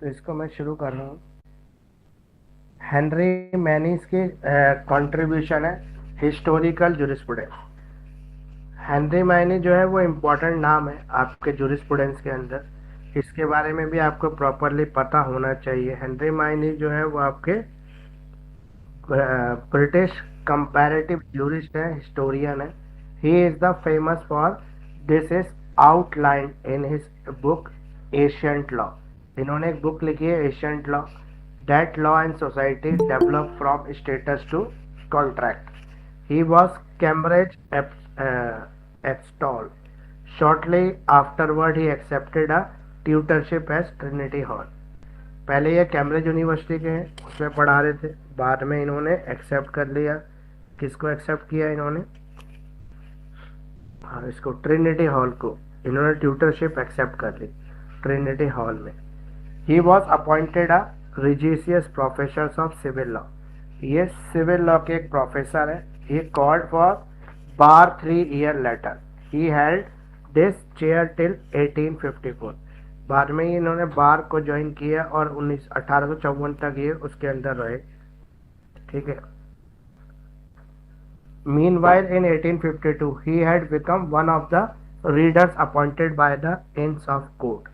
तो इसको मैं शुरू कर रहा हूँ। हेनरी मैनीस की कंट्रीब्यूशन है हिस्टोरिकल जूरिस्प्रूडेंस। हेनरी मैनी जो है वो इम्पोर्टेंट नाम है आपके जूरिस्प्रूडेंस के अंदर। इसके बारे में भी आपको प्रॉपरली पता होना चाहिए। हेनरी मैनी जो है वो आपके ब्रिटिश कंपैरेटिव जूरिस्ट है, हिस्टोरियन है। He is the famous for this is outline in his book ancient law. इन्होंने एक बुक लिखी है ancient law. That law and society develop from status to contract. He was Cambridge extol. Shortly afterward, he accepted a tutorship at Trinity Hall. पहले ये Cambridge university के हैं, उसमें पढ़ा रहे थे। बाद में इन्होंने एक्सेप्ट कर लिया। किसको एक्सेप्ट किया इन्होंने? हाँ, इसको ट्रिनिटी हॉल को इन्होंने ट्यूटरशिप एक्सेप्ट कर ली ट्रिनिटी हॉल में। He was appointed a regius professor of civil law. ये सिविल लॉ के एक प्रोफेसर है। He called for bar 3 year later. He held this chair till 1854। बाद में ही इन्होंने बार को ज्वाइन किया और 1854 तक ये उसके अंदर रहे। ठीक है। Meanwhile, in 1852, he had become one of the readers appointed by the Inns of Court।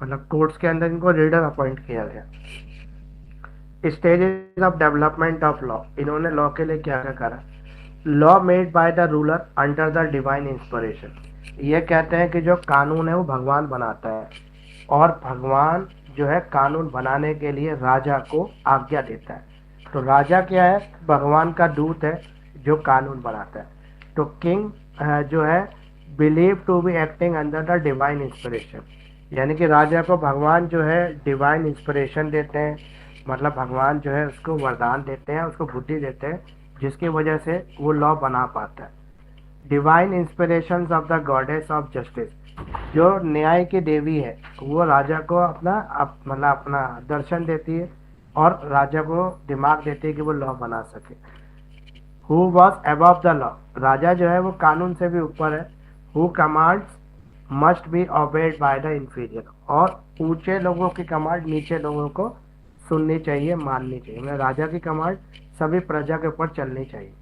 मतलब कोर्ट्स के अंदर इनको रीडर अपॉइंट किया गया। Stages of development of law. इन्होंने लॉ के लिए क्या क्या करा? Law made by the ruler under the divine inspiration. ये कहते हैं कि जो कानून है वो भगवान बनाता है, और भगवान जो है कानून बनाने के लिए राजा को आज्ञा देता है। तो राजा क्या है? भगवान का दूत है जो कानून बनाता है। तो किंग जो है believe to be acting under the divine inspiration. यानी कि राजा को भगवान जो है डिवाइन इंस्पिरेशन देते हैं, मतलब भगवान जो है उसको वरदान देते हैं, उसको बुद्धि देते हैं, जिसकी वजह से वो लॉ बना पाता है। Divine inspiration of the goddess of justice. जो न्याय की देवी है वो राजा को अपना मतलब अपना दर्शन देती है और राजा को दिमाग देती है कि वो लॉ बना सके। Who was above the law. राजा जो है वो कानून से भी ऊपर है। Who commands must be obeyed by the inferior. और ऊंचे लोगों की कमांड नीचे लोगों को सुननी चाहिए, माननी चाहिए। मतलब राजा की कमांड सभी प्रजा के ऊपर चलनी चाहिए।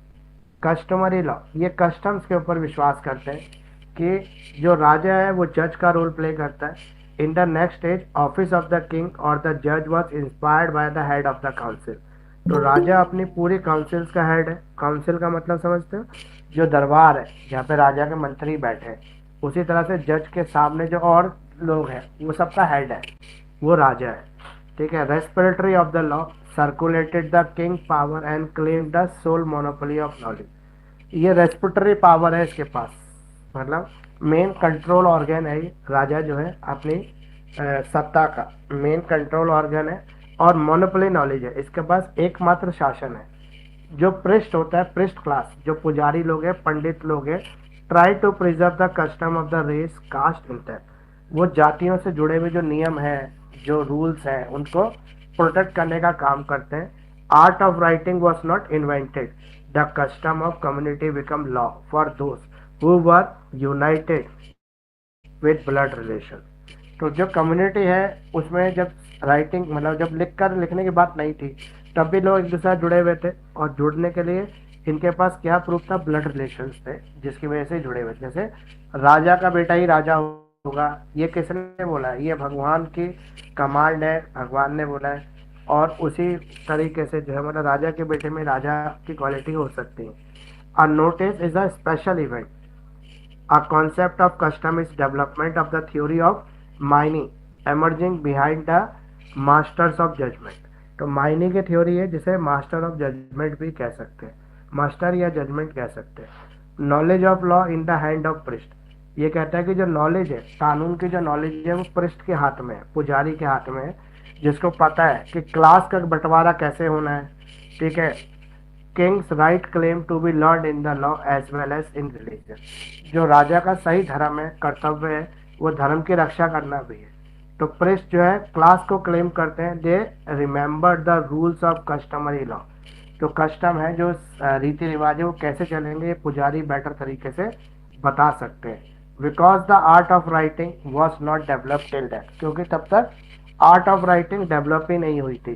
Customary law. ये कस्टम्स के ऊपर विश्वास करते हैं कि जो राजा है वो जज का रोल प्ले करता है। In the next stage office of the king और द जज was inspired by the head of the council. तो राजा अपनी पूरी काउंसिल का हेड है। काउंसिल का मतलब समझते हो? जो दरबार है जहाँ पे राजा के मंत्री बैठे हैं, उसी तरह से जज के सामने जो और लोग हैं वो सबका हेड है, वो राजा है। ठीक है। Respiratory of the law circulated the king power and claim the sole monopoly of knowledge. ये रेस्पिरेटरी पावर है इसके पास, मतलब मेन कंट्रोल ऑर्गन है ये। राजा जो है अपनी सत्ता का मेन कंट्रोल ऑर्गन है और मोनोपोली नॉलेज है। इसके पास एकमात्र शासन है। जो पृष्ठ होता है, पृष्ठ क्लास, जो पुजारी लोग हैं, पंडित लोग हैं, try to preserve the custom of the race caste inter. वो जातियों से जुड़े हुए जो नियम है, जो रूल्स हैं, उनको प्रोटेक्ट करने का काम करते हैं। Art of writing was not invented. The custom of community become law for those who were United with blood relation. तो जो कम्युनिटी है उसमें जब राइटिंग मतलब जब लिखने की बात नहीं थी, तब भी लोग एक दूसरे से जुड़े हुए थे, और जुड़ने के लिए इनके पास क्या प्रूफ था? ब्लड रिलेशंस थे, जिसकी वजह से जुड़े हुए थे। जैसे राजा का बेटा ही राजा होगा, ये किसने बोला है? ये भगवान की कमांड है, भगवान ने बोला है। और उसी तरीके से जो है मतलब राजा के बेटे में राजा की क्वालिटी हो सकती है। A notice is a special event. A concept of custom is development of the theory of mining emerging behind the masters of judgment। तो माइनिंग की थ्योरी है जिसे मास्टर ऑफ जजमेंट भी कह सकते हैं, मास्टर या जजमेंट कह सकते हैं। Knowledge of law in the hand of priest. ये कहता है कि जो नॉलेज है, कानून की जो नॉलेज है, वो प्रिस्ट के हाथ में है, पुजारी के हाथ में है, जिसको पता है कि क्लास का बंटवारा कैसे होना है। ठीक है। Kings right claim to be learn in the law as well as in religion. जो राजा का सही धर्म है, कर्तव्य है, वो धर्म की रक्षा करना भी है। तो प्रिस्ट जो है क्लास को क्लेम करते हैं। They remember the rules of customary law. जो कस्टम है, जो रीति रिवाज है, वो कैसे चलेंगे, ये पुजारी बेटर तरीके से बता सकते हैं। Because the art of writing was not develop till that. क्योंकि तब तक आर्ट ऑफ राइटिंग डेवलप ही नहीं हुई थी।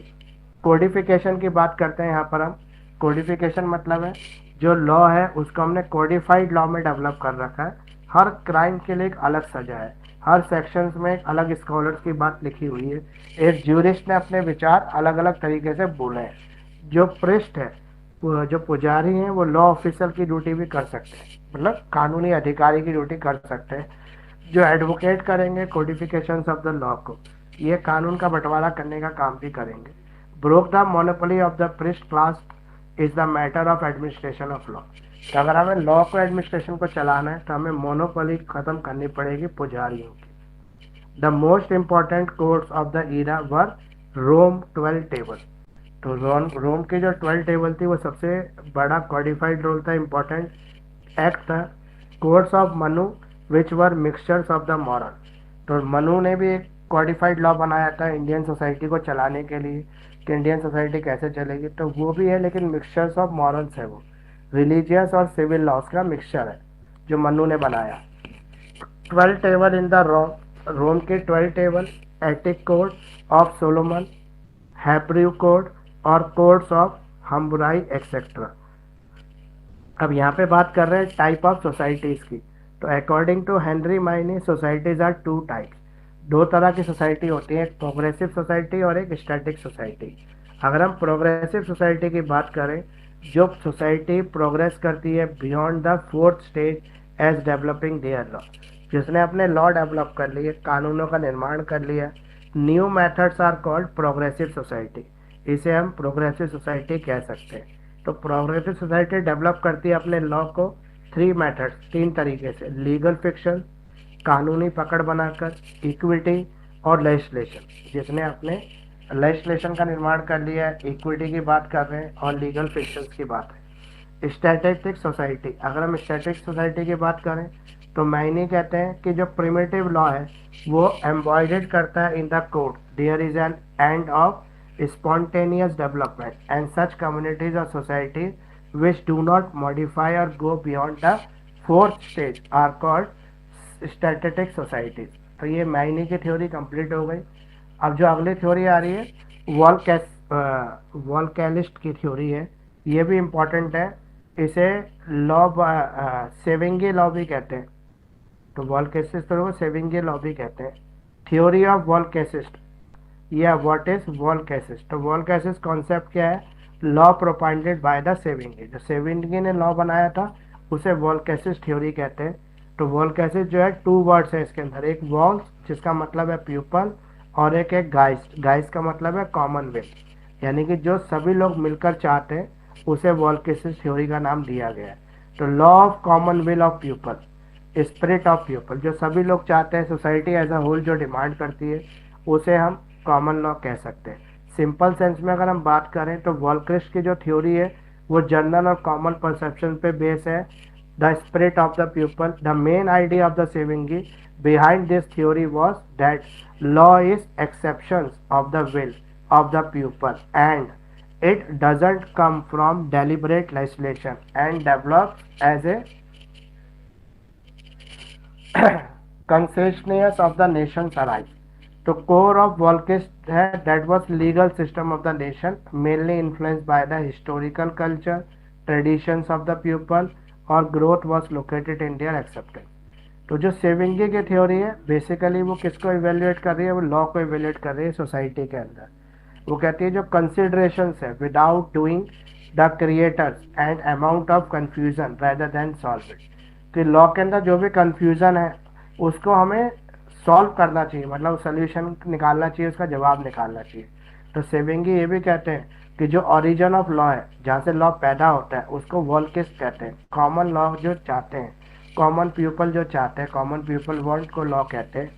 कोडिफिकेशन की बात करते हैं यहाँ पर हम। कोडिफिकेशन मतलब है जो लॉ है उसको हमने कोडिफाइड लॉ में डेवलप कर रखा है। हर क्राइम के लिए एक अलग सजा है, हर सेक्शंस में एक अलग स्कॉलर्स की बात लिखी हुई है, एक ज्यूरिस्ट ने अपने विचार अलग अलग तरीके से बोले हैं। जो प्रिस्ट है, जो पुजारी हैं, वो लॉ ऑफिसर की ड्यूटी भी कर सकते हैं, मतलब कानूनी अधिकारी की ड्यूटी कर सकते हैं। जो एडवोकेट करेंगे कोडिफिकेशन ऑफ द लॉ को, ये कानून का बंटवारा करने का काम भी करेंगे। Broke the monopoly of the priest class is the matter of administration of law. तो अगर हमें लॉ को एडमिनिस्ट्रेशन को चलाना है तो हमें मोनोपोली खत्म करनी पड़ेगी पुजारियों की। The most important courts of the era were Rome 12 table. तो रोम की जो 12 टेबल थी वो सबसे बड़ा कॉडिफाइड रोल था, इंपॉर्टेंट एक्ट था। Courts of Manu which were mixtures of the moral. तो मनु ने भी एक कॉडिफाइड लॉ बनाया था इंडियन सोसाइटी को चलाने के लिए कि इंडियन सोसाइटी कैसे चलेगी, तो वो भी है लेकिन मिक्सचर्स ऑफ मॉरल्स है, वो रिलीजियस और सिविल लॉस का मिक्सचर है जो मनु ने बनाया। 12 टेबल इन द रोम के 12 table, attic code of Solomon, Hebrew code और कोड्स ऑफ हम्बुराई एक्सेट्रा। अब यहाँ पे बात कर रहे हैं टाइप ऑफ सोसाइटीज की। तो according to Henry Maine societies are two types. दो तरह की सोसाइटी होती है, एक प्रोग्रेसिव सोसाइटी और एक स्टैटिक सोसाइटी। अगर हम प्रोग्रेसिव सोसाइटी की बात करें, जो सोसाइटी प्रोग्रेस करती है beyond the fourth stage as developing their law, जिसने अपने लॉ डेवलप कर लिए, कानूनों का निर्माण कर लिया, new methods are called progressive society. इसे हम प्रोग्रेसिव सोसाइटी कह सकते हैं। तो प्रोग्रेसिव सोसाइटी डेवलप करती है अपने लॉ को 3 मेथड्स, 3 तरीके से, लीगल फिक्शन, कानूनी पकड़ बनाकर, इक्विटी और लेजिस्लेशन। जिसने अपने लेजिस्लेशन का निर्माण कर लिया है, इक्विटी की बात कर रहे हैं और लीगल फिक्शंस की बात है। स्टैटिक सोसाइटी, अगर हम स्टैटिक सोसाइटी की बात करें तो मैनी कहते हैं कि जो प्रिमिटिव लॉ है वो एम्बॉयडेड करता है in the code, there is an end of spontaneous development and such communities or societies which do not modify or go beyond the fourth stage are called static societies। तो ये many की theory complete हो गई। अब जो अगली theory आ रही है वॉलकैलिस्ट की थ्योरी है, ये भी इम्पोर्टेंट है। इसे लॉ सेविंगे लॉ भी कहते हैं। तो वॉलकैसिस्ट को सेविंगे लॉ भी कहते हैं। थ्योरी ऑफ वॉलकैसिस्ट या व्हाट इज वॉलकैसिस। तो वॉलकैसिस कॉन्सेप्ट क्या है? लॉ प्रोपाइंडेड बाय द सेविंगे। जो सेविंगे ने लॉ बनाया था उसे वॉलकैसिस थ्योरी कहते हैं। तो वॉलकैसिस जो है 2 वर्ड्स है इसके अंदर, एक वॉल्स जिसका मतलब है प्यूपल और एक है गाइस्ट। गाइस्ट का मतलब है कॉमनवेल्थ, यानी कि जो सभी लोग मिलकर चाहते हैं उसे वॉलकैसिस थ्योरी का नाम दिया गया है। तो law of commonweal of people, spirit of people, जो सभी लोग चाहते हैं, सोसाइटी एज अ होल जो डिमांड करती है उसे हम कॉमन लॉ कह सकते हैं। सिंपल सेंस में अगर हम बात करें तो वॉलक्रिस्ट की जो थ्योरी है वो जनरल और कॉमन परसेप्शन पे बेस है। The spirit of the people, the main idea of the सेविंगी behind this theory was that law is exceptions of the will of the people and it doesn't come from deliberate legislation and develops as a consciousness of the nation's rights। तो core of Volkist है that was legal system of the nation mainly influenced by the historical culture traditions of the people और growth was located in their acceptance। तो जो सेविंगी की theory है basically वो किसको evaluate कर रही है? वो लॉ को इवेल्युएट कर रही है सोसाइटी के अंदर। वो कहती है जो कंसिडरेशंस है without doing the creators and amount of confusion rather than solve it. कि लॉ के अंदर जो भी कंफ्यूजन है उसको हमें सॉल्व करना चाहिए, मतलब सोल्यूशन निकालना चाहिए, उसका जवाब निकालना चाहिए। तो सेविंगी ये भी कहते हैं कि जो ओरिजिन ऑफ लॉ है, जहाँ से लॉ पैदा होता है, उसको वॉलकिस्ट कहते हैं। कॉमन लॉ जो चाहते हैं, कॉमन पीपल जो चाहते हैं, कॉमन पीपल वर्ल्ड को लॉ कहते हैं।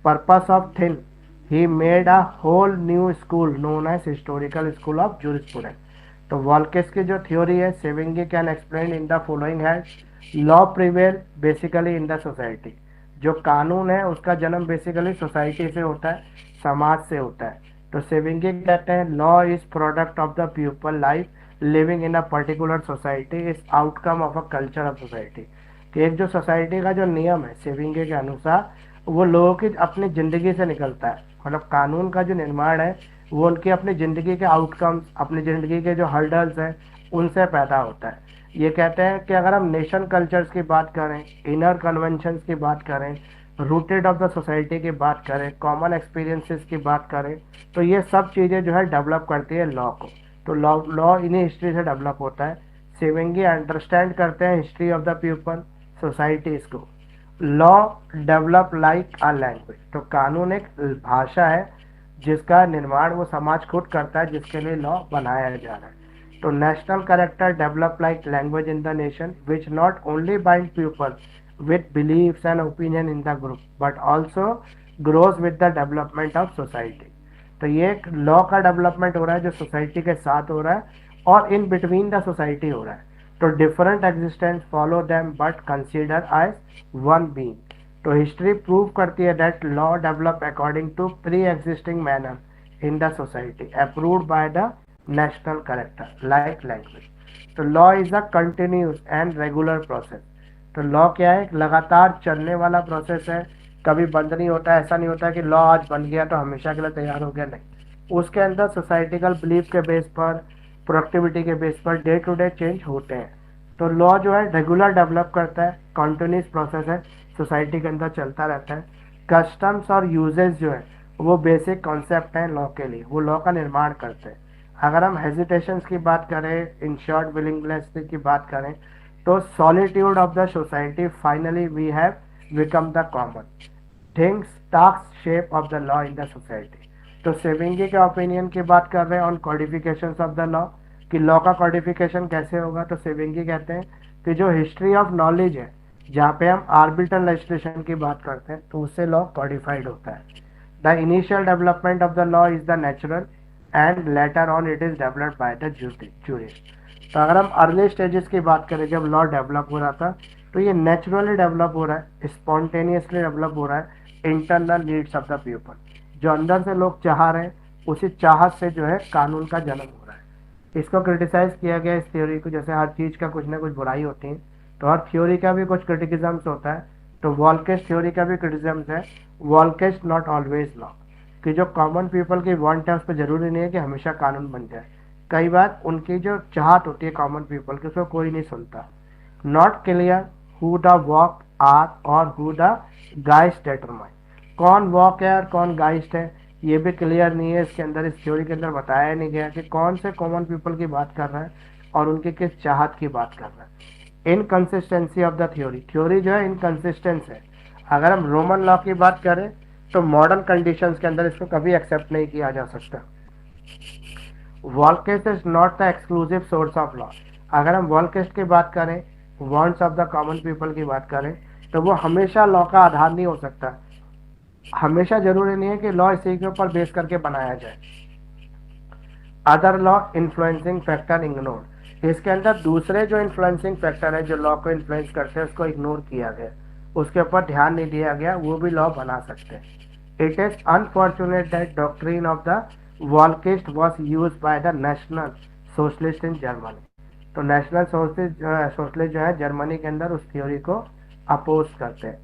Purpose of thin he made a whole new school known as historical school of jurisprudence। तो वॉलकिस्ट की जो थ्योरी है सेविंगी can explain in the following है। Law prevail basically in the society. जो कानून है उसका जन्म बेसिकली सोसाइटी से होता है, समाज से होता है। तो सेविंगी कहते हैं law is product of the people life living in a particular society is outcome of a culture of society. कि एक जो सोसाइटी का जो नियम है सेविंगी के अनुसार वो लोगों की अपनी ज़िंदगी से निकलता है। मतलब कानून का जो निर्माण है वो उनकी अपनी ज़िंदगी के आउटकम्स, अपनी ज़िंदगी के जो हर्डल्स हैं उनसे पैदा होता है। ये कहते हैं कि अगर हम नेशन कल्चर्स की बात करें, इनर कन्वेंशंस की बात करें, रूटेड ऑफ द सोसाइटी की बात करें, कॉमन एक्सपीरियंसेस की बात करें, तो ये सब चीज़ें जो है डेवलप करती है लॉ को। तो लॉ लॉ इन्हीं हिस्ट्री से डेवलप होता है। शिवंगी अंडरस्टैंड करते हैं history of the people, societies को। Law develop like a language, तो कानून एक भाषा है जिसका निर्माण वो समाज खुद करता है, जिसके लिए लॉ बनाया जा रहा है। तो national character develop like language in the nation which not only bind people with beliefs and opinion in the group but also grows with the development of society। तो ये एक लॉ का डेवलपमेंट हो रहा है जो सोसाइटी के साथ हो रहा है और इन बिटवीन द सोसाइटी हो रहा है। तो different existence follow them but consider as one being. तो हिस्ट्री प्रूव करती है that law develop according to pre existing manner in the society approved by the national character like language. तो law is a continuous and regular process. तो law क्या है, लगातार चलने वाला प्रोसेस है, कभी बंद नहीं होता है। ऐसा नहीं होता है कि लॉ आज बन गया तो हमेशा के लिए तैयार हो गया, नहीं। उसके अंदर सोसाइटिकल बिलीफ के बेस पर, प्रोडक्टिविटी के बेस पर डे टू डे चेंज होते हैं। तो लॉ जो है रेगुलर डेवलप करता है, कॉन्टिन्यूस प्रोसेस है, सोसाइटी के अंदर चलता रहता है। कस्टम्स और यूजेस जो है वो बेसिक कॉन्सेप्ट हैं लॉ के लिए, वो लॉ का निर्माण करते हैं। अगर हम हेजिटेशंस की बात करें, इंश्योर्ड विलिंगनेस की बात करें, तो solitude of the society finally we have become the common things task shape of the law in the society. तो सेविंगी के ओपिनियन की बात कर रहे हैं on codification of the law, कि लॉ का कॉडिफिकेशन कैसे होगा। तो सेविंगी कहते हैं कि जो हिस्ट्री ऑफ नॉलेज है, जहाँ पे हम आर्बिट्रल लेजिस्लेशन की बात करते हैं, तो उससे लॉ कॉडिफाइड होता है। The initial development of the law is the natural and later on it is developed by the jurist. तो अगर हम अर्ली स्टेजेस की बात करें, जब लॉ डेवलप हो रहा था, तो ये नेचुरली डेवलप हो रहा है, स्पॉन्टेनियसली डेवलप हो रहा है, internal needs of the people, जो अंदर से लोग चाह रहे हैं, उसी चाहत से जो है कानून का जन्म हो रहा है। इसको क्रिटिसाइज किया गया इस थ्योरी को, जैसे हर चीज़ का कुछ ना कुछ बुराई होती है, तो हर थ्योरी का भी कुछ क्रिटिसिज्म्स होता है। तो वॉल्केस्ट थ्योरी का भी क्रिटिसिज्म है, वॉल्केस्ट नॉट ऑलवेज लॉ, कि जो कॉमन पीपल की वांट है उस पर जरूरी नहीं है कि हमेशा कानून बन जाए। कई बार उनकी जो चाहत होती है कॉमन पीपल की, उसको कोई नहीं सुनता। Not clear who the Volk are और हु द गाइस्ट डिटरमाइन, कौन वॉक है और कौन गाइस्ट है ये भी क्लियर नहीं है। इसके अंदर, इस थ्योरी के अंदर बताया नहीं गया कि कौन से कॉमन पीपल की बात कर रहा है और उनकी किस चाहत की बात कर रहा है। Inconsistency of the theory, theory जो है इनकंसिस्टेंस है। अगर हम रोमन लॉ की बात करें तो मॉडर्न कंडीशंस के अंदर इसको कभी एक्सेप्ट नहीं किया जा सकता। Volksgeist is not the exclusive source of law. अगर हम वॉल्केस्ट की बात करें, wants of the common people की बात करें, तो वो हमेशा लॉ का आधार नहीं हो सकता। हमेशा जरूरी नहीं है कि लॉ इसी के ऊपर बेस करके बनाया जाए। Other law influencing factor ignore, इसके अंदर दूसरे जो इन्फ्लुएंसिंग फैक्टर है जो लॉ को इन्फ्लुएंस करते हैं उसको इग्नोर किया गया, उसके ऊपर ध्यान नहीं दिया गया, वो भी लॉ बना सकते हैं। It is unfortunate that doctrine of the Volksgeist was use by the national socialist in Germany. तो नेशनल सोशलिस्ट जो है जर्मनी के अंदर उस थ्योरी को अपोज करते हैं।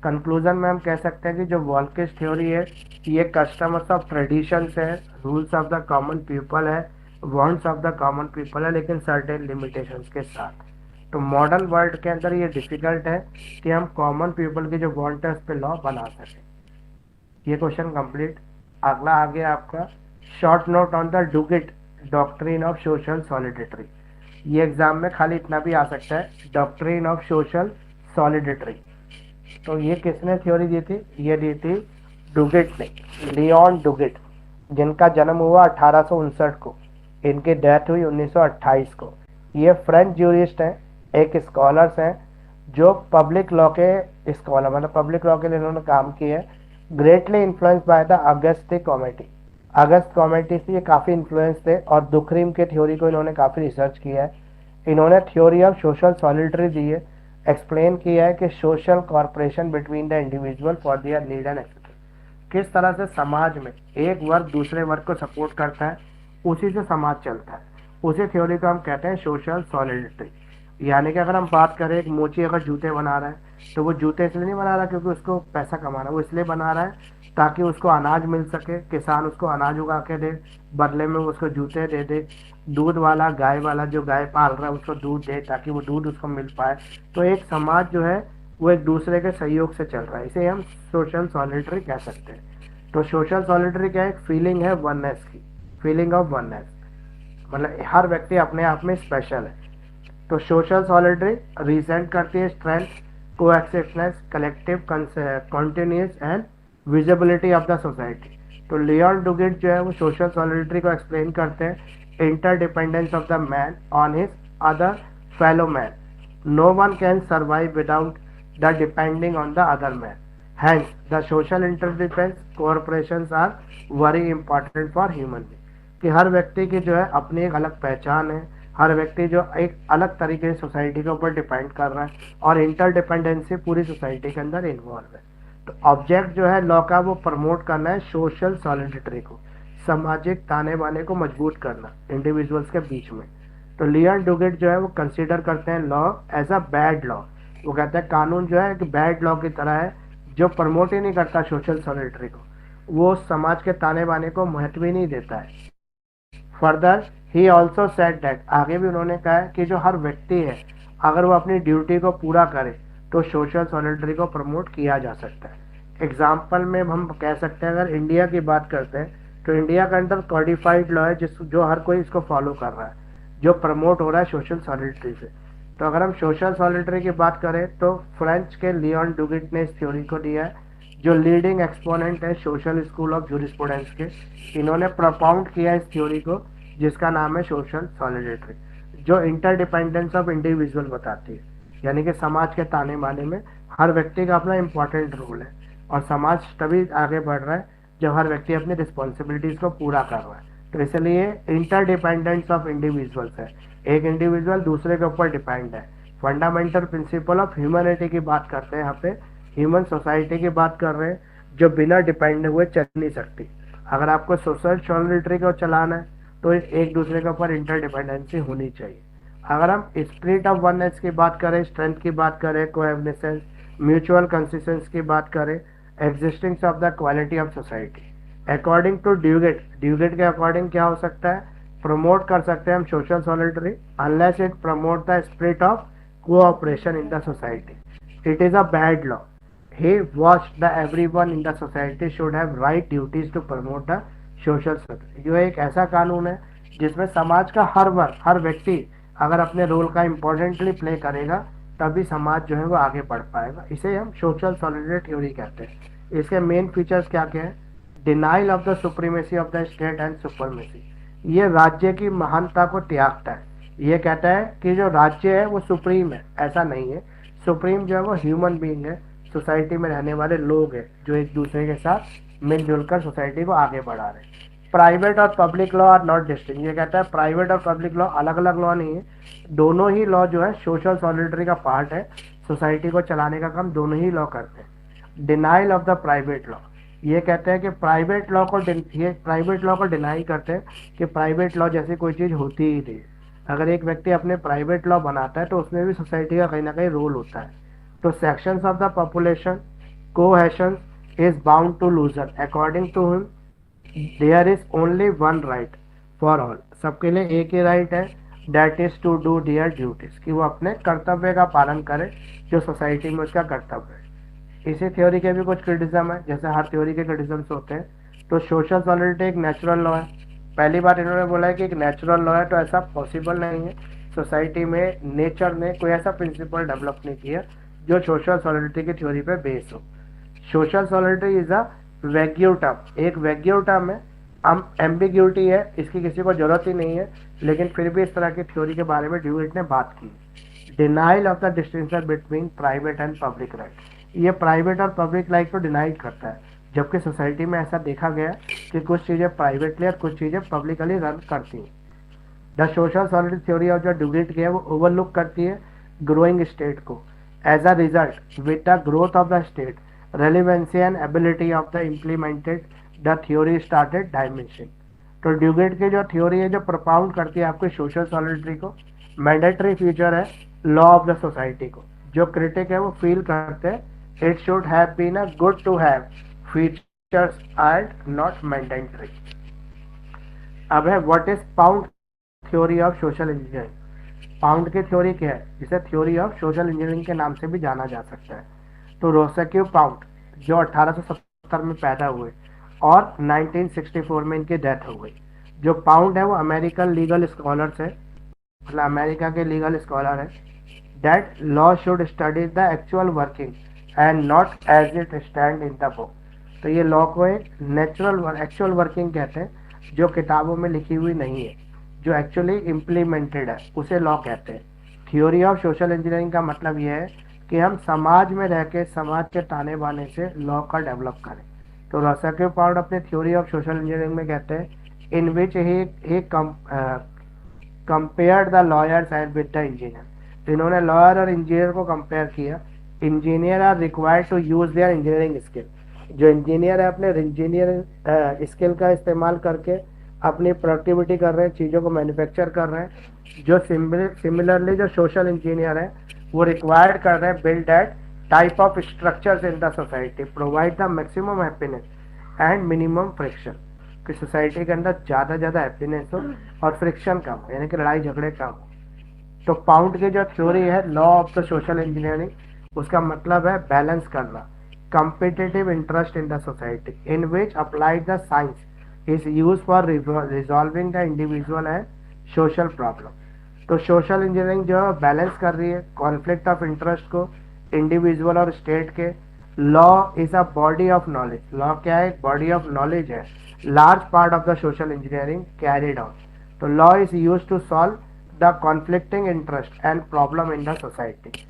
कंक्लूजन में हम कह सकते हैं कि जो वॉल्केस्ट थ्योरी है ये कस्टमर्स ऑफ ट्रेडिशंस है, rules of the common people है, wants of the common people है, लेकिन सर्टेन लिमिटेशंस के साथ। तो मॉडर्न वर्ल्ड के अंदर ये डिफिकल्ट है कि हम कॉमन पीपल की जो वांट है उस पर लॉ बना सकें। ये क्वेश्चन कंप्लीट। अगला आ गया आपका short note on the Duguit doctrine of social solidity. ये एग्जाम में खाली इतना भी आ सकता है, डॉक्ट्रिन ऑफ सोशल सॉलिडिटी। तो ये किसने थ्योरी दी थी? ये दी थी डुगिट ने, लियोन डुगिट, जिनका जन्म हुआ 1859 को, इनकी डेथ हुई 1928 को। ये फ्रेंच ज्यूरिस्ट हैं, एक स्कॉलर्स हैं जो पब्लिक लॉ के स्कॉलर, मतलब पब्लिक लॉ के लिए इन्होंने काम किया है। Greatly influence by the August committee, August committee से ये काफ़ी इन्फ्लुएंस थे और दुखरीम के थ्योरी को इन्होंने काफ़ी रिसर्च किया है। इन्होंने थ्योरी ऑफ सोशल सॉलिडिटी दी है, एक्सप्लेन किया है कि social corporation between the individual for their need and expectation, किस तरह से समाज में एक वर्ग दूसरे वर्ग को सपोर्ट करता है, उसी से समाज चलता है। उसी थ्योरी को हम कहते हैं सोशल सॉलिडिटी। यानी कि अगर हम बात करें, एक मोची अगर जूते बना रहा है तो वो जूते इसलिए नहीं बना रहा क्योंकि उसको पैसा कमाना है, वो इसलिए बना रहा है ताकि उसको अनाज मिल सके, किसान उसको अनाज उगा के दे, बदले में वो उसको जूते दे दे। दूध वाला, गाय वाला जो गाय पाल रहा है उसको दूध दे ताकि वो दूध उसको मिल पाए। तो एक समाज जो है वो एक दूसरे के सहयोग से चल रहा है, इसे हम सोशल सॉलिडरी कह सकते हैं। तो सोशल सॉलिडरी क्या है? एक फीलिंग है वननेस की, फीलिंग ऑफ वननेस, मतलब हर व्यक्ति अपने आप में स्पेशल है। तो सोशल सॉलिडरी रिप्रेजेंट करती है strength, coexistence, collective continuous and visibility of the society. तो लियोन डुगिट जो है वो सोशल सॉलिडरी को एक्सप्लेन करते हैं, interdependence of the man on his other fellow man, no one can survive without the depending on the other man, hence the social interdependence corporations are very important for human being। कि हर व्यक्ति की जो है अपनी एक अलग पहचान है, हर व्यक्ति जो एक अलग तरीके से सोसाइटी के ऊपर डिपेंड कर रहा है और इंटरडिपेंडेंसी पूरी सोसाइटी के अंदर इन्वॉल्व है। तो ऑब्जेक्ट जो है लॉ का वो प्रमोट करना है सोशल सॉलिडिटी को, सामाजिक ताने बाने को मजबूत करना इंडिविजुअल्स के बीच में। तो लियन डुगिट जो है वो कंसीडर करते हैं law as a bad law. वो कहते हैं कानून जो है कि बैड लॉ की तरह है जो प्रमोट ही नहीं करता सोशल सॉलिडरी को, वो समाज के ताने बाने को महत्व ही नहीं देता है। Further he also said that, आगे भी उन्होंने कहा है कि जो हर व्यक्ति है अगर वो अपनी ड्यूटी को पूरा करे तो सोशल सॉलिडरी को प्रमोट किया जा सकता है। एग्जाम्पल में हम कह सकते हैं, अगर इंडिया की बात करते हैं तो इंडिया के अंदर कॉडिफाइड लॉ है जो हर कोई इसको फॉलो कर रहा है, जो प्रमोट हो रहा है सोशल सॉलिडरी से। तो अगर हम सोशल सॉलिडरी की बात करें तो फ्रेंच के लियोन डुगिट ने इस थ्योरी को दिया है, जो लीडिंग एक्सपोनेंट है सोशल स्कूल ऑफ जूरिस्प्रूडेंस के। इन्होंने प्रोपाउंड किया इस थ्योरी को जिसका नाम है सोशल सॉलिडरी, जो इंटरडिपेंडेंस ऑफ इंडिविजुअल बताती है, यानी कि समाज के ताने बाने में हर व्यक्ति का अपना इंपॉर्टेंट रोल है और समाज तभी आगे बढ़ रहा है जब हर व्यक्ति अपनी रिस्पॉन्सिबिलिटीज को पूरा कर रहा है। तो इसलिए इंटरडिपेंडेंस ऑफ इंडिविजुअल्स है, एक इंडिविजुअल दूसरे के ऊपर डिपेंड है। फंडामेंटल प्रिंसिपल ऑफ ह्यूमैनिटी की बात करते हैं यहाँ पे, ह्यूमन सोसाइटी की बात कर रहे हैं जो बिना डिपेंड हुए चल नहीं सकती। अगर आपको सोशल सॉलिडरी को चलाना है तो एक दूसरे के ऊपर इंटरडिपेंडेंसी होनी चाहिए। अगर हम स्पिरिट ऑफ वननेस की बात करें, स्ट्रेंथ की बात करें, कोएवनेसेंस, म्यूचुअल कंसिस्टेंस की बात करें, existence of the quality of society, according to Duguit, Duguit के अकॉर्डिंग क्या हो सकता है? प्रमोट कर सकते हैं हम social सॉलिडरी unless it promote the spirit of cooperation in the society, it is a bad law. He watched the everyone in the society should have right duties to promote the social structure। जो एक ऐसा कानून है जिसमें समाज का हर वर्ग, हर व्यक्ति अगर अपने रोल का इम्पोर्टेंटली प्ले करेगा तभी समाज जो है वो आगे बढ़ पाएगा। इसे हम सोशल सॉलिडरी थ्योरी कहते हैं। इसके मेन फीचर्स क्या क्या है? Denial of the supremacy of the state and supremacy, ये राज्य की महानता को त्यागता है। ये कहता है कि जो राज्य है वो सुप्रीम है, ऐसा नहीं है। सुप्रीम जो है वो ह्यूमन बीइंग है, सोसाइटी में रहने वाले लोग हैं जो एक दूसरे के साथ मिलजुल कर सोसाइटी को आगे बढ़ा रहे हैं। प्राइवेट और public law are not distinct, ये कहता है प्राइवेट और पब्लिक लॉ अलग अलग लॉ नहीं है, दोनों ही लॉ जो है सोशल सॉलिडरी का पार्ट है, सोसाइटी को चलाने का काम दोनों ही लॉ करते हैं। Denial of the private law, ये कहते हैं कि प्राइवेट लॉ को डिनाई करते हैं कि प्राइवेट लॉ जैसी कोई चीज़ होती ही नहीं। अगर एक व्यक्ति अपने प्राइवेट लॉ बनाता है तो उसमें भी सोसाइटी का कहीं ना कहीं रोल होता है। तो sections of the population cohesion is bound to loosen, according to him there is only one right for all, सबके लिए एक ही राइट है, that is to do their duties, कि वो अपने कर्तव्य का पालन करे जो सोसाइटी में उसका कर्तव्य है। इसी थ्योरी के भी कुछ क्रिटिज्म है, जैसे हर थ्योरी के क्रिटिज्म्स होते हैं। तो सोशल सॉलिडरिटी एक नेचुरल लॉ है। पहली बार इन्होंने बोला है कि एक नेचुरल लॉ है, तो ऐसा पॉसिबल नहीं है, सोसाइटी में नेचर ने कोई ऐसा प्रिंसिपल डेवलप नहीं किया जो सोशल सॉलिडरिटी की थ्योरी पे बेस हो। Social solidarity is a wagyu term, एक वैग्यू टर्म है, एम्बिग्यूटी है, इसकी किसी को जरूरत ही नहीं है, लेकिन फिर भी इस तरह की थ्योरी के बारे में ड्यूइट ने बात की। Denial of the distinction between private and public right, ये प्राइवेट और पब्लिक राइट को डिनाइड करता है, जबकि सोसाइटी में ऐसा देखा गया कि कुछ चीज़ें प्राइवेटली और कुछ चीज़ें पब्लिकली रन करती हैं। The social solidarity theory of जो ड्यूइट की है वो ओवरलुक करती है ग्रोइंग स्टेट को। As a result, with the growth of the state, relevancy and ability of the implemented, the theory started diminishing। तो ड्यूगेट की जो थ्योरी है जो प्रोपाउंड करती है आपके सोशल सॉलिडरिटी को, मैंडेटरी फीचर है लॉ ऑफ द सोसाइटी को। जो क्रिटिक है वो फील करते हैं it should have been a good to have features and not mandatory. अब है what is Pound theory of social engineering. Pound की थ्योरी क्या है, जिसे थ्योरी ऑफ सोशल इंजीनियरिंग के नाम से भी जाना जा सकता है। तो रोसेक्यू पाउंड जो 1870 में पैदा हुए और 1964 में इनकी डेथ हो गई। जो पाउंड है वो अमेरिकन लीगल स्कॉलर से, मतलब अमेरिका के लीगल स्कॉलर है। That law should study the actual working and not as it stand in the book. तो ये लॉ को एक नेचुरल एक्चुअल वर्किंग कहते हैं, जो किताबों में लिखी हुई नहीं है, जो एक्चुअली इम्प्लीमेंटेड है, उसे लॉ कहते हैं। थ्योरी ऑफ सोशल इंजीनियरिंग का मतलब यह है कि हम समाज में रह के समाज के ताने बाने से लॉ का डेवलप करें। तो रोसेक्यू पाउंड अपने थ्योरी ऑफ सोशल इंजीनियरिंग में कहते हैं in which he compare the lawyers and with the engineer. तो इन्होंने लॉयर और इंजीनियर को कंपेयर किया। Engineer are required to use their engineering skill. जो इंजीनियर है अपने इंजीनियर स्किल का इस्तेमाल करके अपनी प्रोडक्टिविटी कर रहे हैं, चीज़ों को मैन्युफैक्चर कर रहे हैं। जो सिमिलरली जो सोशल इंजीनियर है वो रिक्वायर्ड कर रहे हैं build that type of structures in the society provide the maximum happiness and minimum friction. कि सोसाइटी के अंदर ज़्यादा हैप्पीनेस हो और फ्रिक्शन कम हो, यानी कि लड़ाई झगड़े कम हो। तो पाउंड की जो थ्योरी है law of the social engineering, उसका मतलब है बैलेंस करना competitive interest in the society in which applied the science is used for resolving the individual and social problem। तो सोशल इंजीनियरिंग जो बैलेंस कर रही है कॉन्फ्लिक्ट ऑफ इंटरेस्ट को इंडिविजुअल और स्टेट के। Law is a body of knowledge. Law क्या है, एक बॉडी ऑफ नॉलेज है। Large part of the social engineering carried on. तो law is use to solve the conflicting interest and problem in the society.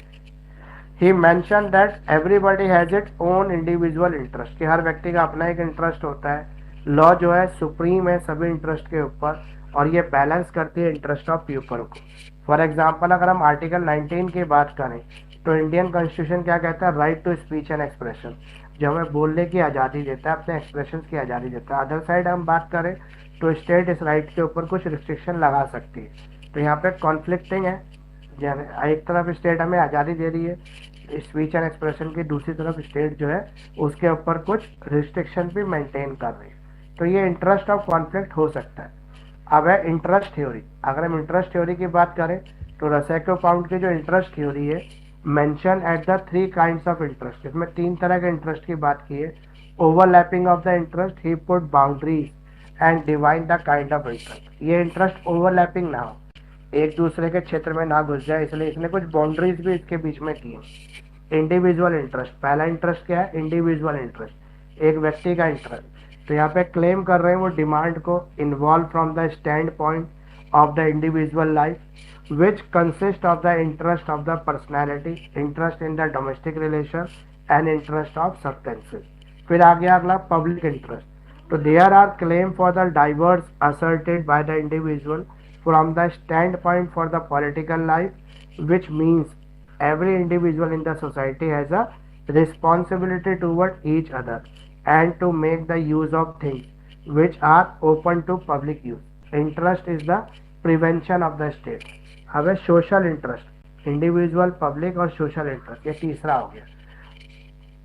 He mentioned that everybody has its own individual interest, कि हर व्यक्ति का अपना एक interest होता है। Law जो है सुप्रीम है सभी इंटरेस्ट के ऊपर और ये बैलेंस करती है इंटरेस्ट ऑफ पीपल को। फॉर एग्जांपल अगर हम आर्टिकल 19 की बात करें तो इंडियन कॉन्स्टिट्यूशन क्या कहता है, right to speech and expression, जो हमें बोलने की आज़ादी देता है, अपने एक्सप्रेशन की आज़ादी देता है। अदर साइड हम बात करें तो स्टेट इस राइट के ऊपर कुछ रिस्ट्रिक्शन लगा सकती है। तो यहाँ पे कॉन्फ्लिक्टिंग है, एक तरफ स्टेट हमें आज़ादी दे रही है स्पीच एंड एक्सप्रेशन की, दूसरी तरफ स्टेट जो है उसके ऊपर कुछ रिस्ट्रिक्शन भी मेंटेन कर रही है। तो ये इंटरेस्ट ऑफ कॉन्फ्लिक्ट हो सकता है। अब है इंटरेस्ट थ्योरी। अगर हम इंटरेस्ट थ्योरी की बात करें तो रोसेक्यू पाउंड की जो इंटरेस्ट थ्योरी है mention at the 3 kinds of interest. इसमें 3 तरह के इंटरेस्ट की बात की है। Overlapping of the interest, he put boundaries and divine the kind of interest. ये इंटरेस्ट ओवरलैपिंग ना हो, एक दूसरे के क्षेत्र में ना घुस जाए, इसलिए इसने कुछ बाउंड्रीज भी इसके बीच में की है। इंडिविजुअल इंटरेस्ट, पहला इंटरेस्ट क्या है, इंडिविजुअल इंटरेस्ट, एक व्यक्ति का इंटरेस्ट। तो यहाँ पे क्लेम कर रहे हैं वो डिमांड को involve from the stand point of the individual life which consist of the interest of the personality, interest in the domestic relation and interest of substances. फिर आ गया अगला पब्लिक इंटरेस्ट। तो there are claim for the diverse asserted by the individual from the standpoint for the political life, which means every individual in the society has a responsibility toward each other and to make the use of things which are open to public use. Interest is the prevention of the state। अब है social interest, individual, public और social interest, ये तीसरा हो गया।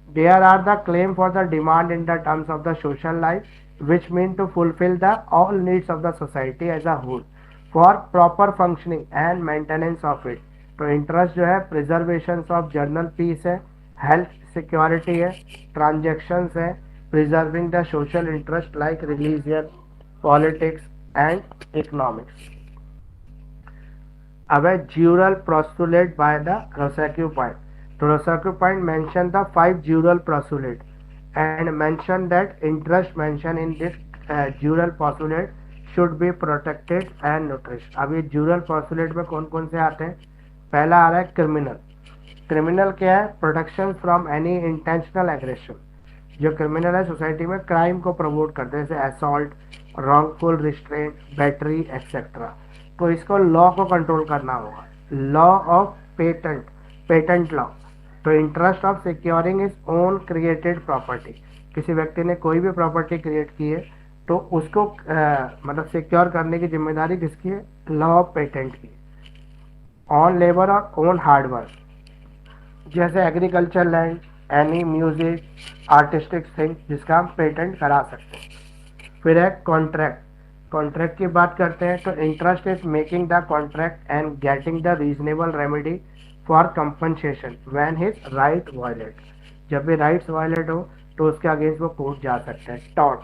There are the claim for the demand in the terms of the social life, which mean to fulfill the all needs of the society as a whole for proper functioning and maintenance of it। तो interest जो है preservation of general peace है, health security है, transactions है, preserving the social interest like religion, politics and economics. अब है jural postulate by the Roscoe Pound. तो Roscoe Pound mention the 5 jural postulate and mention that interest mention in this jural postulate should be protected and nourish. अब ये ज्यूरल postulate में कौन कौन से आते हैं? पहला आ रहा है क्रिमिनल। क्रिमिनल क्या है? Protection from any intentional aggression. जो क्रिमिनल है सोसाइटी में क्राइम को प्रमोट करते हैं, जैसे assault, wrongful restraint, battery etcetera. तो इसको लॉ को कंट्रोल करना होगा, लॉ ऑफ पेटेंट लॉ। तो interest of securing is own created property. किसी व्यक्ति ने कोई भी प्रॉपर्टी क्रिएट की है तो उसको मतलब सिक्योर करने की जिम्मेदारी किसकी है? लॉ ऑफ पेटेंट की। ऑन लेबर और ओन हार्डवर्क, जैसे agriculture land, any music, artistic thing जिसका हम पेटेंट करा सकते हैं। फिर है कॉन्ट्रैक्ट। कॉन्ट्रैक्ट की बात करते हैं तो interest is making the contract and getting the reasonable remedy for compensation when his right violate. जब भी राइट्स वायलेट हो तो उसके अगेंस्ट वो कोर्ट जा सकते हैं। टॉट,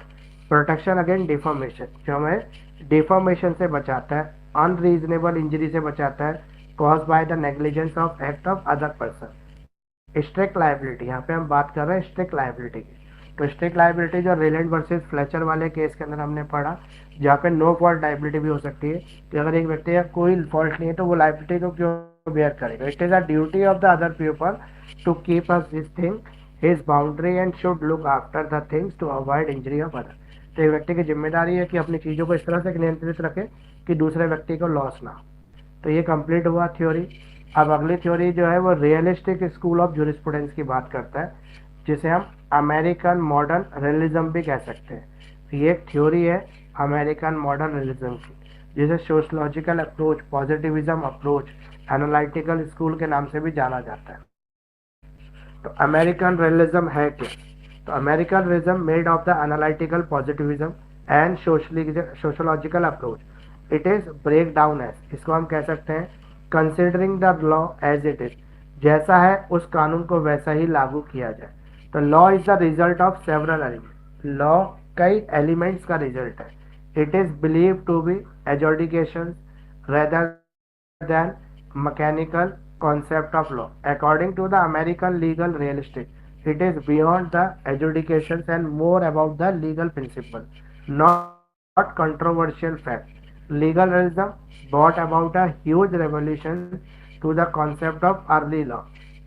प्रोटेक्शन अगेंस्ट डिफॉर्मेशन, जो हमें डिफॉर्मेशन से बचाता है, अनरीजनेबल इंजरी से बचाता है cause by the negligence of act of other person. Strict liability, यहाँ पे हम बात कर रहे हैं स्ट्रिक्ट लाइबिलिटी की। तो स्ट्रिक्ट लाइबिलिटी जो रेलेंट वर्सेस फ्लेचर वाले केस के अंदर हमने पढ़ा, जहाँ पे नो फॉल्ट लाइबिलिटी भी हो सकती है कि अगर एक व्यक्ति का कोई फॉल्ट नहीं है तो वो लाइबिलिटी को क्यों बेयर करेगा। It is a duty of the other people to keep us this thing his boundary and should look after the things to avoid injury of other. तो एक व्यक्ति की जिम्मेदारी है कि अपनी चीज़ों को इस तरह से नियंत्रित रखे कि दूसरे व्यक्ति को लॉस ना हो। तो ये कंप्लीट हुआ थ्योरी। अब अगली थ्योरी जो है वो रियलिस्टिक स्कूल ऑफ जूरिस्प्रूडेंस की बात करता है, जिसे हम अमेरिकन मॉडर्न रियलिज्म भी कह सकते हैं। तो ये एक थ्योरी है अमेरिकन मॉडर्न रियलिज्म की, जिसे sociological approach, positivism approach, analytical school के नाम से भी जाना जाता है। तो अमेरिकन रियलिज्म है क्या? तो American realism made of the analytical positivism and sociological approach. It is break down as, इसको हम कह सकते हैं considering the law as it is, जैसा है उस कानून को वैसा ही लागू किया जाए। तो law is the result of several element, law कई एलिमेंट्स का रिजल्ट है। It is believe to be adjudication rather than mechanical concept of law. According to the American legal realistic, it is beyond the adjudications and more about the legal principle, not controversial fact. Legal realism brought about a huge revolution to the concept of early law,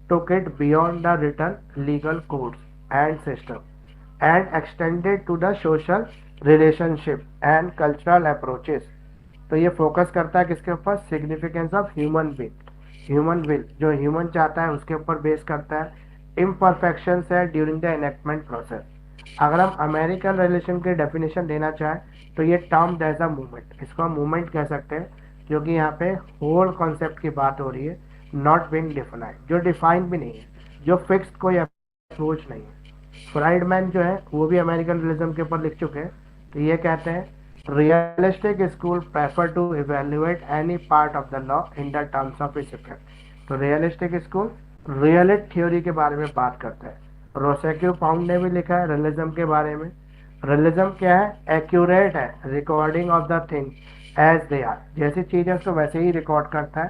took it beyond the written legal codes and system, and extended to the social relationship and cultural approaches. तो ये focus करता है किसके ऊपर? Significance of human being, human will, जो human चाहता है उसके ऊपर बेस करता है। इम्परफेक्शंस है ड्यूरिंग द एनेक्टमेंट प्रोसेस। अगर हम अमेरिकन रिलेशन की डेफिनेशन देना चाहें तो ये टर्म एज अ मूवमेंट, इसको हम मूवमेंट कह सकते हैं, क्योंकि यहाँ पे होल कॉन्सेप्ट की बात हो रही है, नॉट बीइंग डिफाइंड, जो डिफाइंड भी नहीं है, जो फिक्स्ड कोई अप्रोच नहीं है। फ्राइडमैन जो है वो भी अमेरिकन रियलिज्म के ऊपर लिख चुके हैं। तो ये कहते हैं realistic school prefer to evaluate any part of the law in the terms of its effect. तो रियलिस्टिक स्कूल रियलिट थ्योरी के बारे में बात करता है। रोसेक्यू पाउंड ने भी लिखा है रियलिज्म के बारे में। रियलिज्म क्या है? एक्यूरेट है, recording of the things as they are, जैसी चीज़ है उसको वैसे ही रिकॉर्ड करता है।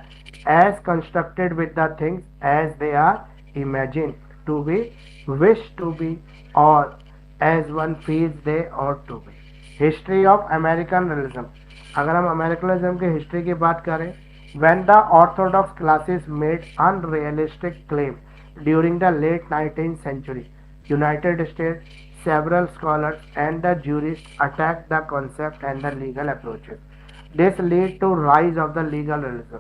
As constructed with the things as they are imagine to be, wish to be, or as one feels they ought to be. History of American realism, अगर हम अमेरिकन रियलिज्म की हिस्ट्री की बात करें, when the orthodox classes made unrealistic claim during the late 19th century, United States, several scholars and the jurists attacked the concept and the legal approaches. This lead to rise of the legal realism.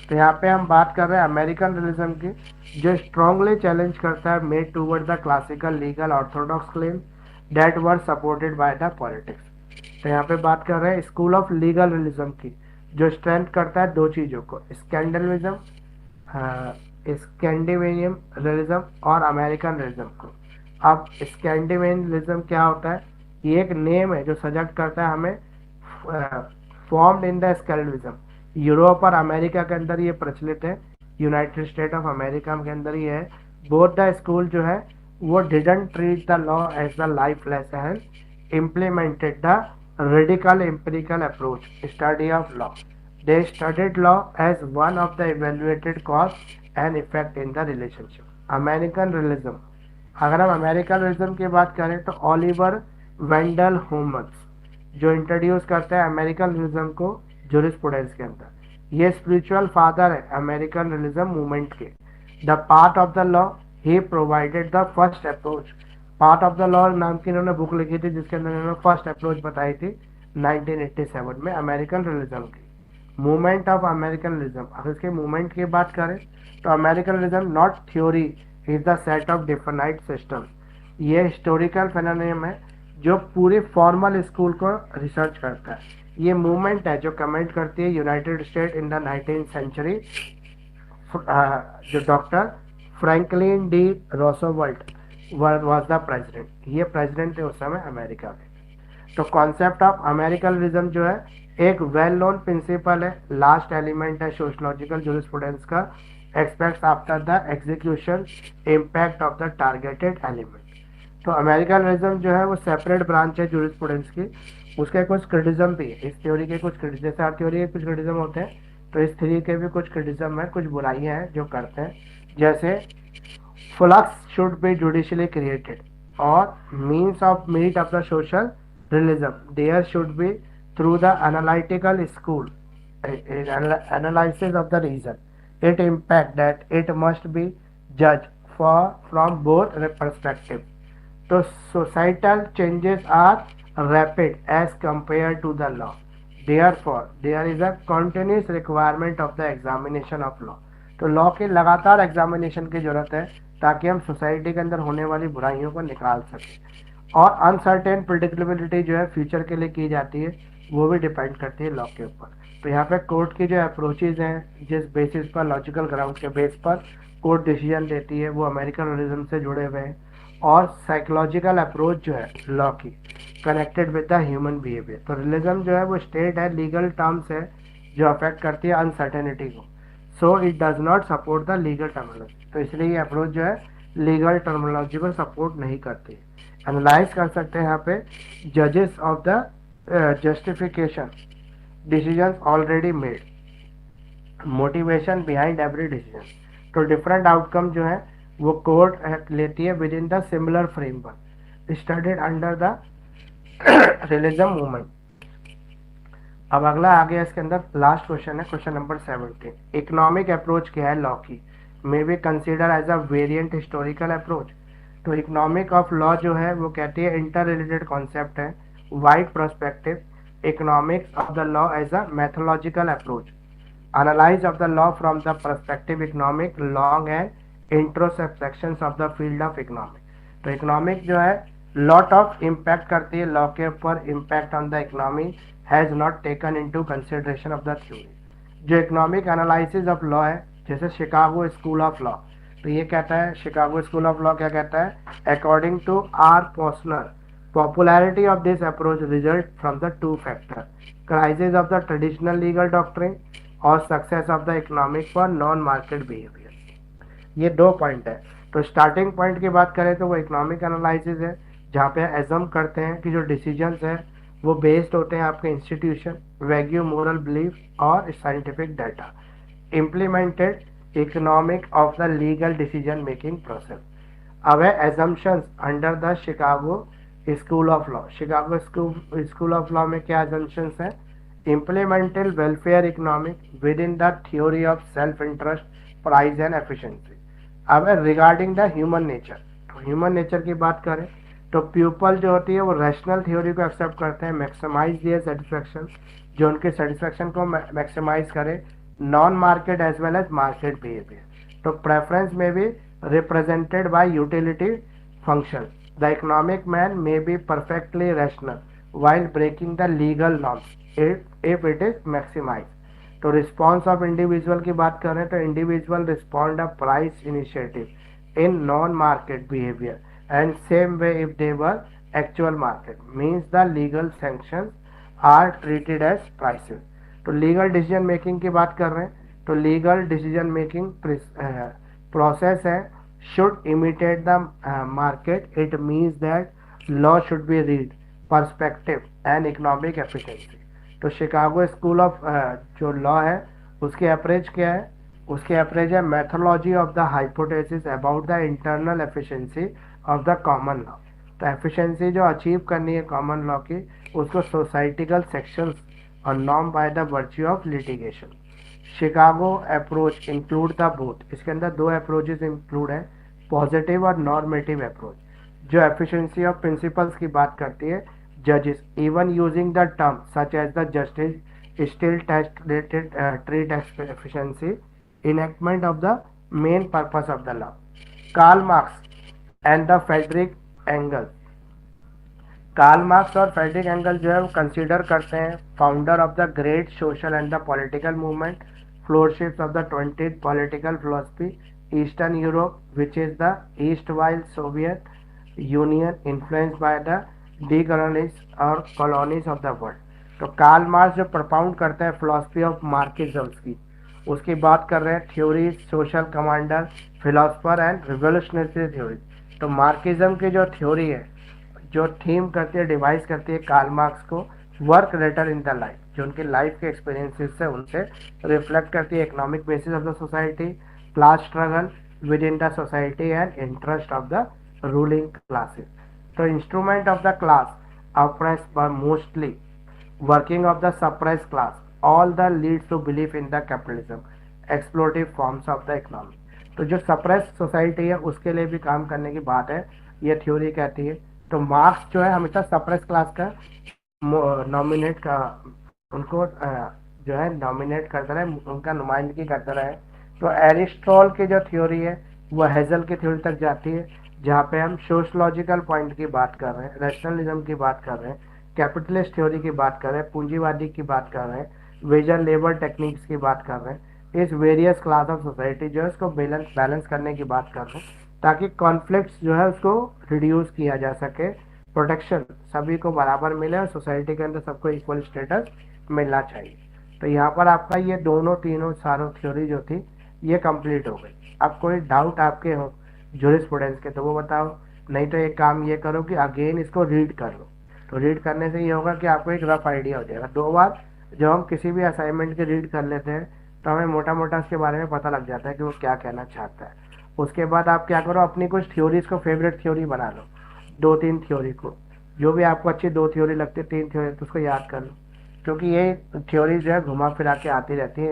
तो यहाँ पे हम बात कर रहे हैं American realism की, जो स्ट्रांगली चैलेंज करता है made toward the classical legal Orthodox claim that were supported by the politics. तो यहाँ पे बात कर रहे हैं स्कूल ऑफ लीगल रियलिज्म की, जो स्ट्रेंथ करता है दो चीज़ों को, स्कैंडिनेविज्म, स्कैंडिनेवियन रियलिज्म और अमेरिकन रियलिज्म को। अब स्कैंडिनेवियन रियलिज्म क्या होता है? ये एक नेम है जो सजेक्ट करता है हमें, फॉर्म्ड इन द स्कैंडिनेविज्म। यूरोप और अमेरिका के अंदर ये प्रचलित है, यूनाइटेड स्टेट ऑफ अमेरिका के अंदर ये है। बोथ द स्कूल जो है वो didn't treat the law as the life lesson, implemented the radical empirical approach study of law. They studied law as one of the evaluated cause and effect in the relationship. American realism, अगर हम American realism की बात करें तो Oliver वेंडल homes जो introduce करता है American realism को जूरिस्प्रूडेंस के अंदर, ये स्पिरिचुअल फादर है अमेरिकन रियलिज्म मूवमेंट के। The part of the law he provided the first approach. Part of the law नाम की इन्होंने बुक लिखी थी जिसके अंदर इन्होंने फर्स्ट अप्रोच बताई थी 1987 में अमेरिकन रियलिज्म की। मूवमेंट ऑफ अमेरिकन रियलिज्म, अगर इसके मूवमेंट की बात करें तो American realism not theory is the set of defined systems. ये हिस्टोरिकल फेनोमेनन है जो पूरी फॉर्मल स्कूल को रिसर्च करता है। ये मूवमेंट है जो कमेंट करती है United State in the 19th century जो doctor Franklin D Roosevelt was the president, ये प्रेसिडेंट थे उस समय अमेरिका के। तो कॉन्सेप्ट ऑफ अमेरिकनिज्म जो है एक वेल नोन प्रिंसिपल है, लास्ट एलिमेंट है सोशियोलॉजिकल जूरिस्प्रूडेंस का, aspects after the execution impact of the targeted element. तो अमेरिकनिज्म जो है वो सेपरेट ब्रांच है जूरिस्प्रूडेंस की, उसके कुछ क्रिटिज्म भी है, इस थ्योरी के कुछ क्रिटिज्म, जैसे हर थ्योरी के कुछ क्रिटिज्म होते हैं, तो इस थ्योरी के भी कुछ क्रिटिज्म है, कुछ बुराइयां हैं जो करते हैं, जैसे flux should be judicially created or means of merit of the social realism. There should be through the analytical school analysis of the reason. It impact that it must be judged for from both perspectives. So societal changes are rapid as compared to the law. Therefore, there is a continuous requirement of the examination of law. तो law के लगातार examination की जरूरत है ताकि हम society के अंदर होने वाली बुराइयों को निकाल सकें। और अनसर्टेन प्रिडिक्टेबिलिटी जो है फ्यूचर के लिए की जाती है वो भी डिपेंड करती है लॉ के ऊपर। तो यहाँ पे कोर्ट की जो अप्रोचेज हैं, जिस बेसिस पर लॉजिकल ग्राउंड के बेस पर कोर्ट डिसीजन देती है, वो अमेरिकन रिलिज्म से जुड़े हुए हैं। और साइकोलॉजिकल अप्रोच जो है लॉ की connected with the human behaviour. तो रिलिज्म जो है वो स्टेट है, लीगल टर्म्स है जो अफेक्ट करती है अनसर्टेनिटी को, so it does not support the legal terminology. तो इसलिए ये अप्रोच जो है लीगल टर्मिनोलॉजी को सपोर्ट नहीं करती। एनालाइज कर सकते हैं यहाँ पे जजेस of the justification decisions already made, motivation behind every decision. तो डिफरेंट आउटकम जो है वो कोर्ट लेती है within the similar framework studied under the realism movement. अब अगला आ गया इसके अंदर लास्ट क्वेश्चन है, क्वेश्चन नंबर 17। इकोनॉमिक अप्रोच क्या है लॉ की, may be consider as a variant historical approach. तो इकोनॉमिक ऑफ लॉ जो है वो कहती है इंटर रिलेटेड कॉन्सेप्ट है, wide prospective economics of the law as a methodological approach, analyse of the law from the perspective economic long and introspections of the field of economic. तो economic जो है lot of impact करती है law के ऊपर, impact on the economy has not taken into consideration of the theory. जो economic analysis of law है, जैसे शिकागो स्कूल ऑफ लॉ, तो ये कहता है शिकागो स्कूल ऑफ लॉ क्या कहता है, according to R Posner popularity of this approach result from the two factor, crisis of the traditional legal doctrine और success of the economic for non market behavior. ये दो point है। तो starting point की बात करें तो वो इकोनॉमिक एनालिसिस है, जहाँ पे एजम करते हैं कि जो डिसीजंस है वो बेस्ड होते हैं आपके इंस्टीट्यूशन, वैल्यू, मोरल बिलीफ और scientific data, implemented economic of the legal decision making process. अब है assumptions under the Chicago school of law. Chicago school of law में क्या एजम्पशंस हैं, implemental welfare economic within the theory of self interest, price and efficiency. अब है regarding the human nature. तो human nature की बात करें तो पीपल जो होती है वो रैशनल थ्योरी को एक्सेप्ट करते हैं, मैक्सिमाइज दियर सेटिस्फेक्शन, जो उनके सेटिस्फेक्शन को मैक्सिमाइज करे, non market as well as market behaviour. तो प्रेफरेंस में भी represented by utility function. The economic man may be perfectly rational while breaking the legal norms if it is maximized. तो response of individual की बात करें तो individual respond a price initiative in non market behaviour and same way if they were actual market means the legal sanctions are treated as prices. तो legal decision making की बात कर रहे हैं तो लीगल डिसीजन मेकिंग प्रोसेस है should imitate the market. It means that law should be read perspective and economic efficiency. तो Chicago school of जो लॉ है उसके अप्रोच क्या है, उसके अप्रोच है methodology of the hypothesis about the internal efficiency of the common law. तो efficiency जो अचीव करनी है कॉमन लॉ की उसको सोसाइटिकल सेक्शंस और norm by the virtue of litigation. Chicago approach include the both. इसके अंदर दो अप्रोचेस इंक्लूड है, पॉजिटिव और नॉर्मेटिव अप्रोच। जो एफिशिएंसी ऑफ प्रिंसिपल्स की बात करती है, जजेस even using the term such as the justice still treat efficiency enactment of the main purpose of the law. Karl Marx and the Friedrich Engels. Karl Marx और Friedrich Engel जो है वो consider करते हैं founder of the great social and the political movement flourishes of the 20th political philosophy, Eastern Europe, which is the East while Soviet Union influenced by the decolonies और colonies of the world। तो Karl Marx जो propound करता है philosophy of Marxism की, उसकी बात कर रहे हैं theory, social commander, philosopher and revolutionary theory. तो मार्क्सिज्म की जो थ्योरी है, जो थीम करती है, डिवाइस करती है कार्ल मार्क्स को, work later in the life, जो उनके लाइफ के एक्सपीरियंसेस से उनसे रिफ्लेक्ट करती है economic basis of the society, class struggle within the society and interest of the ruling classes. तो instrument of the class oppressed by mostly working of the suppressed class, all the leads to belief in the capitalism, exploitative forms of the economy। तो जो suppress society है उसके लिए भी काम करने की बात है, ये थ्योरी कहती है। तो मार्क्स जो है हमेशा सप्रेस क्लास का नॉमिनेट का उनको जो है नॉमिनेट करता रहे, उनका नुमाइंदगी करता रहे। तो एरिस्टॉटल की जो थ्योरी है वह हेजल की थ्योरी तक जाती है, जहाँ पे हम सोशलॉजिकल पॉइंट की बात कर रहे हैं, रैशनलिज्म की बात कर रहे हैं, कैपिटलिस्ट थ्योरी की बात कर रहे हैं, पूंजीवादी की बात कर रहे हैं, वेजर लेबर टेक्निक्स की बात कर रहे हैं। इस वेरियस क्लास ऑफ सोसाइटी जो है उसको बैलेंस करने की बात कर रहे हैं, ताकि कॉन्फ्लिक्ट्स जो है उसको रिड्यूस किया जा सके, प्रोटेक्शन सभी को बराबर मिले और सोसाइटी के अंदर सबको इक्वल स्टेटस मिलना चाहिए। तो यहाँ पर आपका ये दोनों तीनों सारों थ्योरी जो थी ये कंप्लीट हो गई। अब कोई डाउट आपके हो जूरिस्प्रूडेंस के तो वो बताओ, नहीं तो एक काम ये करो कि अगेन इसको रीड कर लो। तो रीड करने से ये होगा कि आपको एक रफ आइडिया हो जाएगा। 2 बार जब हम किसी भी असाइनमेंट के रीड कर लेते हैं तो हमें मोटा मोटा उसके बारे में पता लग जाता है कि वो क्या कहना चाहता है। उसके बाद आप क्या करो, अपनी कुछ थ्योरीज को फेवरेट थ्योरी बना लो, 2-3 थ्योरी को, जो भी आपको अच्छी 2 थ्योरी लगती है, 3 थ्योरी तो उसको याद कर लो, क्योंकि ये थ्योरी जो है घुमा फिरा के आती रहती है।